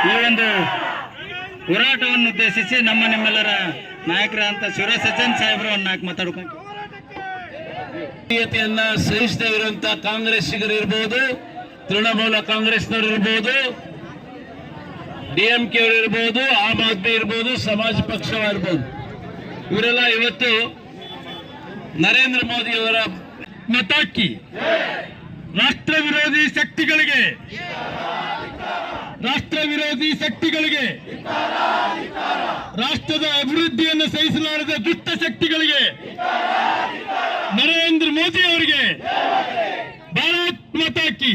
ಈ ಒಂದು ಹೋರಾಟವನ್ನು ಉದ್ದೇಶಿಸಿ ನಿಮ್ಮೆಲ್ಲರ ನಾಯಕರಂತ ಶಿವರಾಜ್ ಸಜ್ಜನ್ ಸಾಹೇಬರು ಒಂದು ನಾಲ್ಕು ಮಾತಾಡ್ಕೊಂಡು ಸಹಿಸದೇ ಇರುವಂತಹ ಕಾಂಗ್ರೆಸ್ಸಿಗರು ಇರ್ಬೋದು, ತೃಣಮೂಲ ಕಾಂಗ್ರೆಸ್ನವರು ಇರ್ಬೋದು, DMK ಅವರು ಇರ್ಬೋದು, ಆಮ್ ಆದ್ಮಿ ಇರ್ಬೋದು, ಸಮಾಜ ಪಕ್ಷವಿರ್ಬೋದು, ಇವರೆಲ್ಲ ಇವತ್ತು ನರೇಂದ್ರ ಮೋದಿ ಅವರ ಮತಾಕಿ ರಾಷ್ಟ್ರ ವಿರೋಧಿ ಶಕ್ತಿಗಳಿಗೆ ರಾಷ್ಟ್ರದ ಅಭಿವೃದ್ಧಿಯನ್ನು ಸಹಿಸಲಾರದ ದುಷ್ಟ ಶಕ್ತಿಗಳಿಗೆ ನರೇಂದ್ರ ಮೋದಿ ಅವರಿಗೆ ಭಾರತ್ ಮಾತಾ ಕಿ